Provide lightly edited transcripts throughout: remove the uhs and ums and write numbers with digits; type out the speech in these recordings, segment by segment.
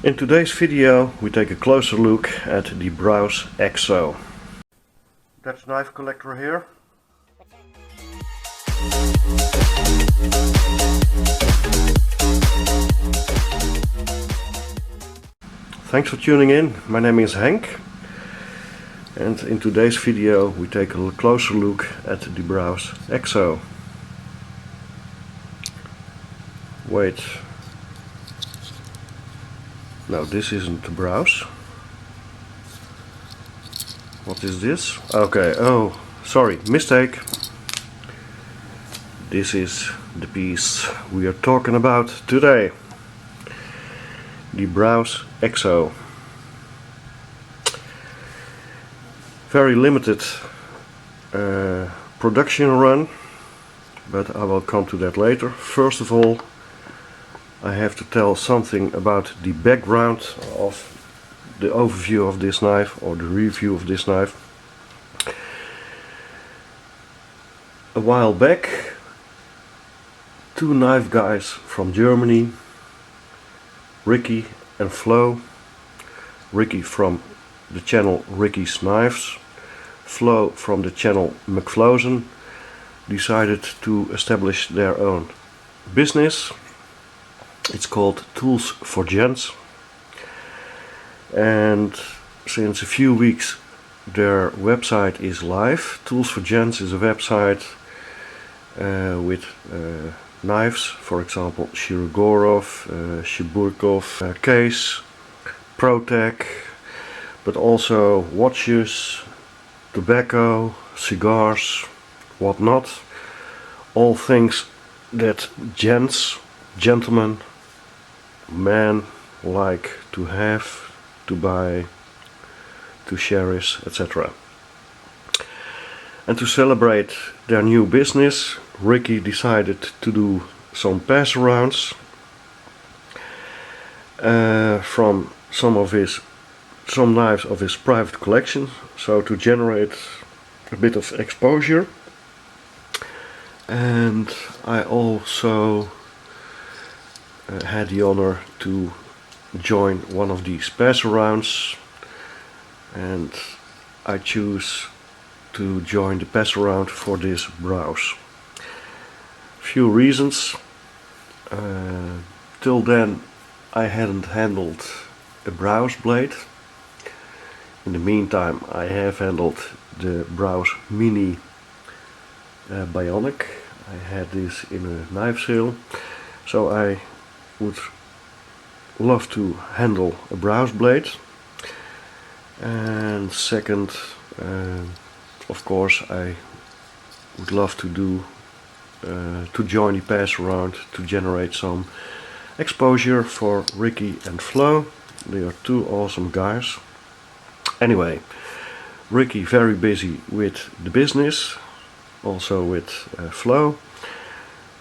In today's video we take a closer look at the Brous XO. Dutch knife collector here. Thanks for tuning in, my name is Henk, and in today's video we take a closer look at the Brous XO. Wait, no, this isn't the Brous. What is this? Okay, oh, sorry, mistake. This is the piece we are talking about today. The Brous XO. Very limited production run, but I will come to that later. First of all, I have to tell something about the background of the overview of this knife, or the review of this knife. A while back, two knife guys from Germany, Ricci and Flo, Ricci from the channel Ricci's Knives, Flo from the channel McFlosen, decided to establish their own business. It's called Tools for Gents, and since a few weeks their website is live. Tools for Gents is a website with knives, for example Shirogorov, Shiburkov, Case, ProTech, but also watches, tobacco, cigars, whatnot. All things that gentlemen, men like to have, to buy, to cherish, etc. And to celebrate their new business, Ricci decided to do some Passarounds from some knives of his private collection, so to generate a bit of exposure. And I also had the honor to join one of these Passarounds, and I choose to join the Passaround for this Brous. Few reasons. Till then I hadn't handled a Brous blade. In the meantime I have handled the Brous Mini Bionic. I had this in a knife sale, so I would love to handle a Brous blade. And second, of course, I would love to do to join the Passaround to generate some exposure for Ricci and Flo. They are two awesome guys. Anyway, Ricci very busy with the business, also with Flo.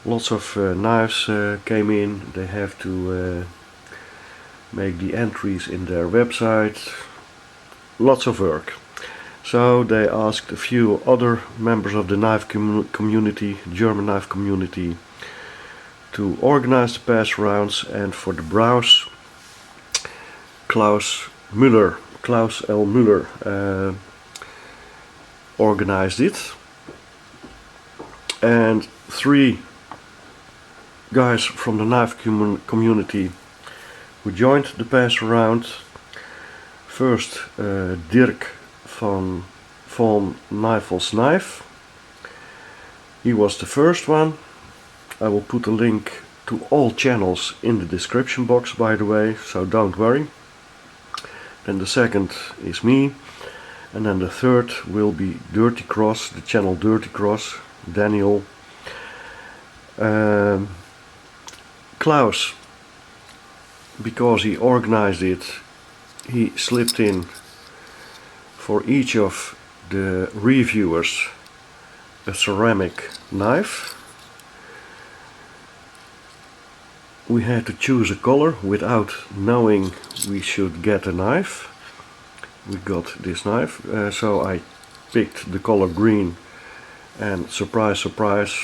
Lots of knives came in. They have to make the entries in their website. Lots of work. So they asked a few other members of the knife community, German knife community, to organize the Passarounds, and for the Brous, Claus-L Müller organized it. And three guys from the knife community who joined the Passaround. First, Dirk van KnifelsKnife. He was the first one. I will put a link to all channels in the description box, by the way, so don't worry. Then the second is me, and then the third will be DirtyCross, the channel DirtyCross, Daniël. Klaus, because he organized it, he slipped in for each of the reviewers a ceramic knife. We had to choose a color without knowing we should get a knife. We got this knife, so I picked the color green, and surprise surprise,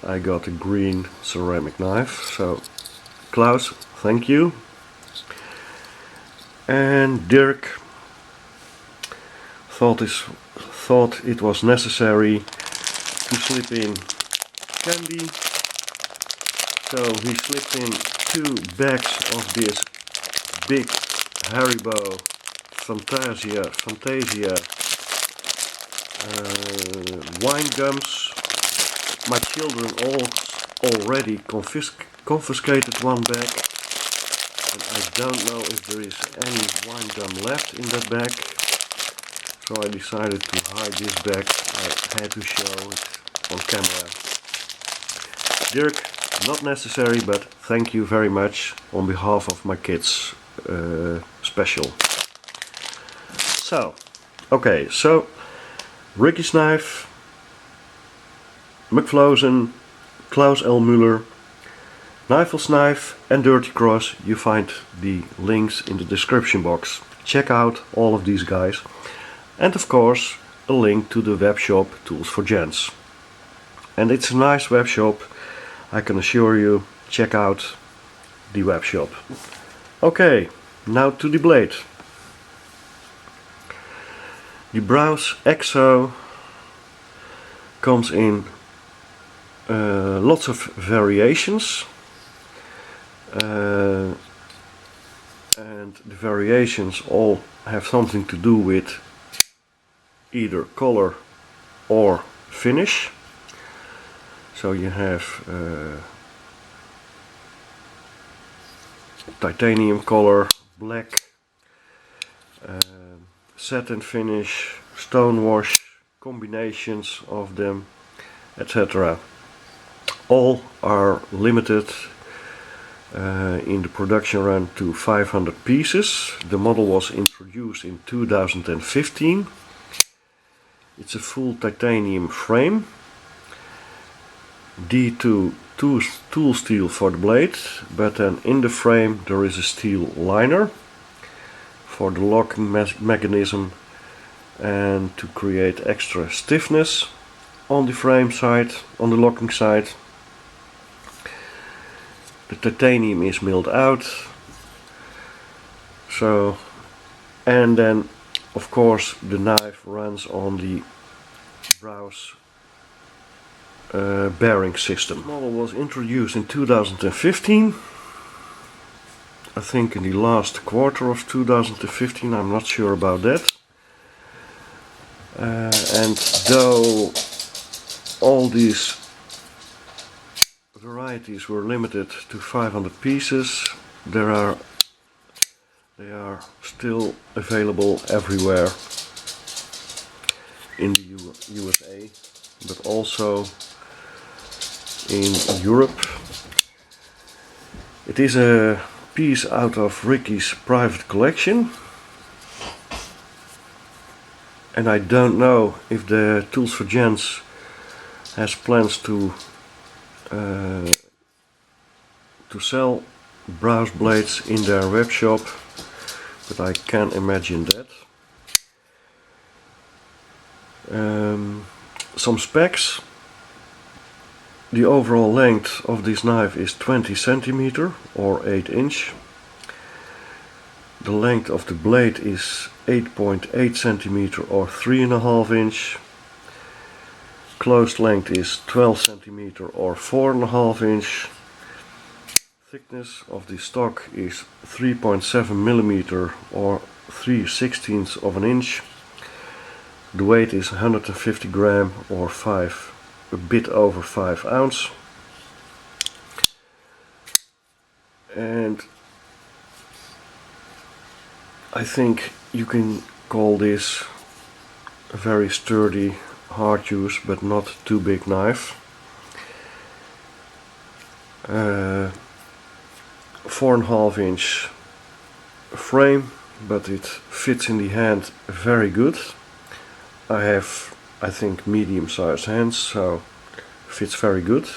I got a green ceramic knife. So Klaus, thank you. And Dirk thought it was necessary to slip in candy, so he slipped in 2 bags of this big Haribo Fantasia wine gums. My children already confiscated 1 bag, and I don't know if there is any wine gum left in that bag, so I decided to hide this bag. I had to show it on camera. Dirk, not necessary, but thank you very much on behalf of my kids. Special. So, okay, so Ricci's knife, McFlosen, Claus-L Müller, KnifelsKnife and DirtyCross. You find the links in the description box. Check out all of these guys. And of course a link to the web shop Tools for Gents. And it's a nice web shop, I can assure you. Check out the web shop. Okay, now to the blade. The Brous EXO comes in lots of variations, and the variations all have something to do with either color or finish. So you have titanium color, black, satin finish, stone wash, combinations of them, etc. All are limited in the production run to 500 pieces. The model was introduced in 2015. It's a full titanium frame, D2 tool steel for the blade, but then in the frame there is a steel liner for the locking mechanism and to create extra stiffness on the frame side, on the locking side. The titanium is milled out, so, and then of course the knife runs on the Brous bearing system. The model was introduced in 2015, I think in the last quarter of 2015, I'm not sure about that. And though all these varieties were limited to 500 pieces, they are still available everywhere in the USA, but also in Europe. It is a piece out of Ricci's private collection, and I don't know if the Tools for Gents has plans to sell Brous blades in their web shop, but I can imagine that. Some specs. The overall length of this knife is 20 cm or 8 inch. The length of the blade is 8.8 cm or 3.5 inch. Closed length is 12 cm or 4.5 inch. Thickness of the stock is 3.7 mm or 3/16 of an inch. The weight is 150 gram or a bit over 5 ounce. And I think you can call this a very sturdy, hard use but not too big knife. 4.5 inch frame, but it fits in the hand very good. I have, I think, medium-sized hands, so fits very good.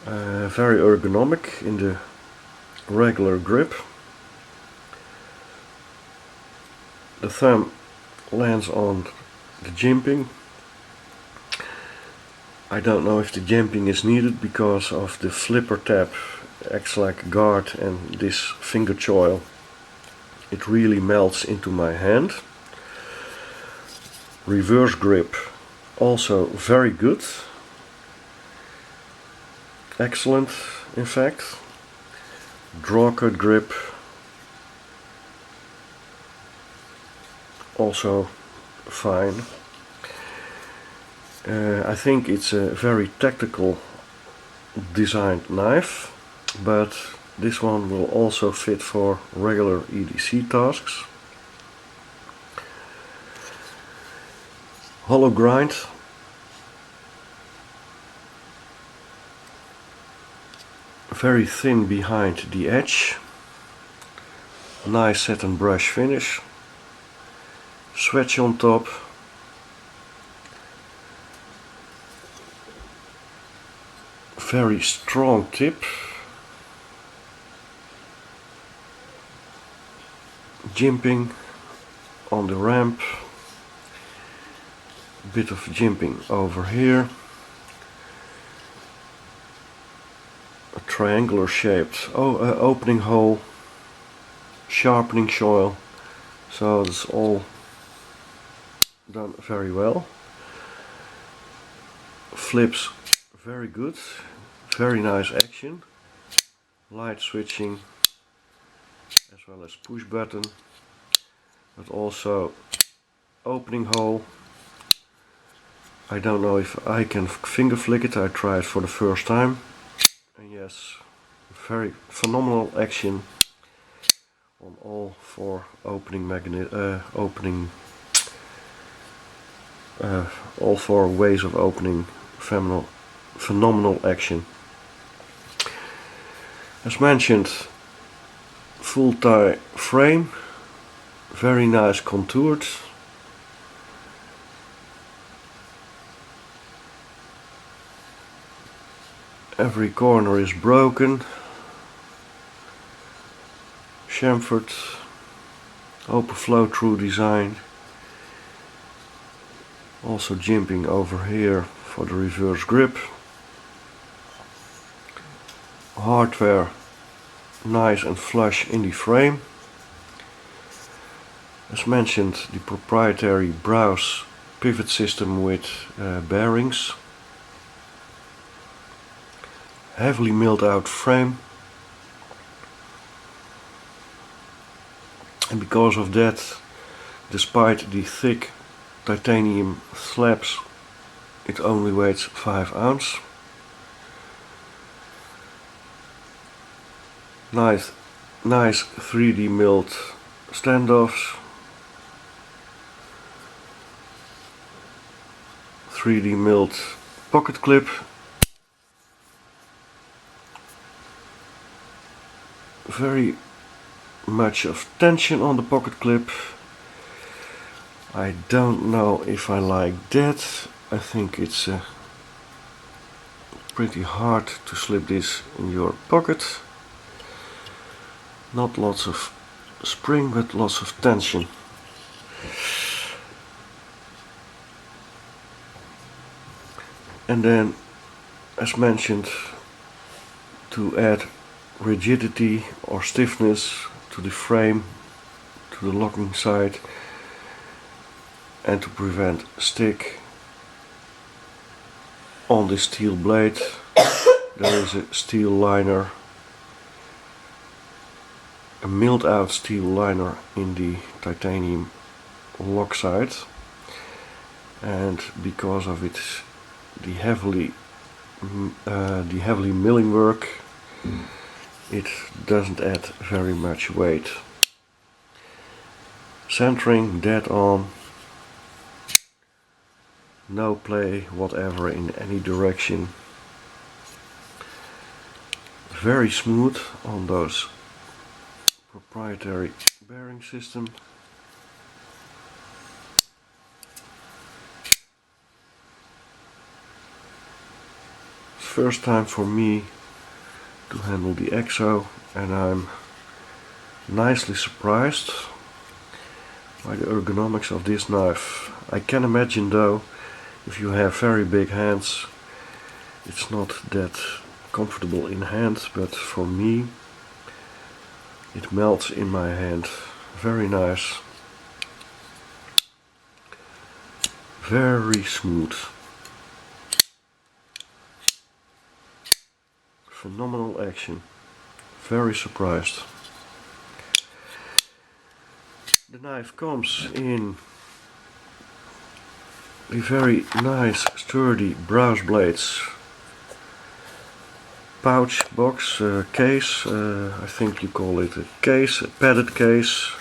Very ergonomic in the regular grip. The thumb lands on the jimping. I don't know if the jimping is needed because of the flipper tab acts like a guard, and this finger choil it really melts into my hand. Reverse grip also very good, excellent in fact. Draw cut grip also fine. I think it's a very tactical designed knife, but this one will also fit for regular EDC tasks. Hollow grind, very thin behind the edge, nice satin brush finish, swatch on top, very strong tip, jimping on the ramp, a bit of jimping over here, a triangular shaped opening hole, sharpening choil, so it's all done very well. Flips very good, very nice action, light switching as well as push button, but also opening hole. I don't know if I can finger flick it, I tried for the first time, and yes, very phenomenal action on all four all four ways of opening. Phenomenal action. As mentioned, full tie frame, very nice contoured. Every corner is broken, chamfered, open flow through design. Also jimping over here for the reverse grip. Hardware nice and flush in the frame. As mentioned, the proprietary Brous pivot system with bearings. Heavily milled out frame. And because of that, despite the thick titanium slabs, it only weighs 5 ounces. Nice 3D milled standoffs, 3D milled pocket clip, very much of tension on the pocket clip. I don't know if I like that. I think it's pretty hard to slip this in your pocket. Not lots of spring, but lots of tension. And then, as mentioned, to add rigidity or stiffness to the frame, to the locking side, and to prevent stick on the steel blade, there is a steel liner, a milled out steel liner in the titanium lock side, and because of it, the heavily milling work, it doesn't add very much weight. Centering dead on, no play whatever in any direction. Very smooth on those proprietary bearing system. First time for me to handle the EXO, and I'm nicely surprised by the ergonomics of this knife. I can imagine though, if you have very big hands, it's not that comfortable in hand, but for me it melts in my hand very nice, very smooth, phenomenal action, very surprised. The knife comes in a very nice sturdy Brous blades pouch box case, I think you call it a case, a padded case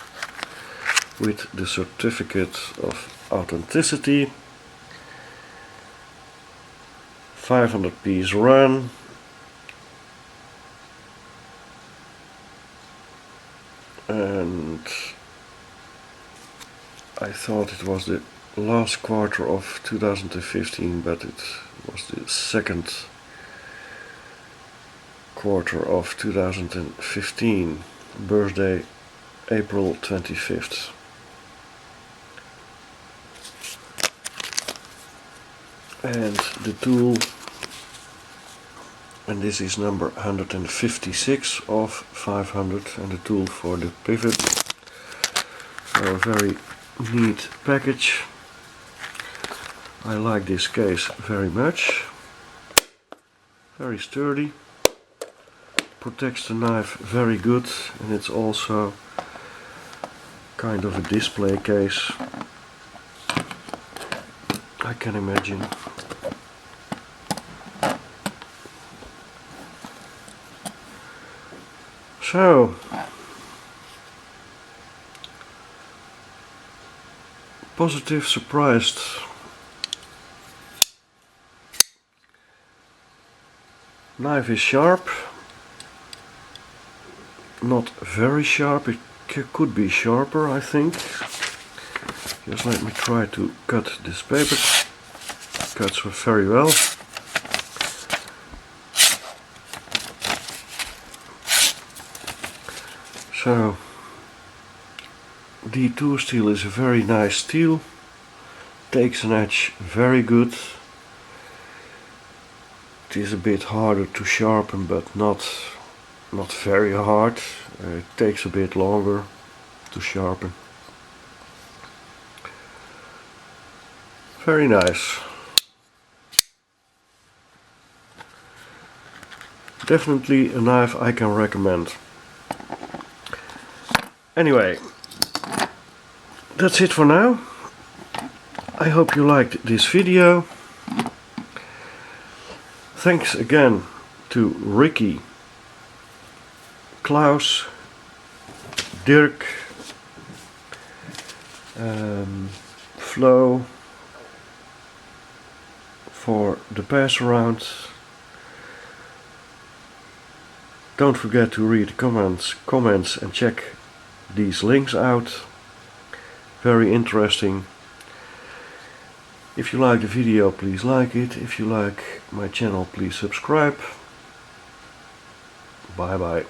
with the certificate of authenticity, 500 piece run, and I thought it was the last quarter of 2015, but it was the second quarter of 2015, birthday April 25th. And the tool, and this is number 156 of 500, and the tool for the pivot. So a very neat package. I like this case very much. Very sturdy. Protects the knife very good, and it's also kind of a display case, I can imagine. So, positive surprised. Knife is sharp. Not very sharp, it could be sharper, I think. Just let me try to cut this paper. Cuts very well. So, D2 steel is a very nice steel. Takes an edge very good. It is a bit harder to sharpen, but not very hard. It takes a bit longer to sharpen. Very nice. Definitely a knife I can recommend. Anyway, that's it for now. I hope you liked this video. Thanks again to Ricci, Klaus, Dirk, Flo for the Passaround. Don't forget to read the comments and check these links out. Very interesting. If you like the video, please like it. If you like my channel, please subscribe. Bye bye.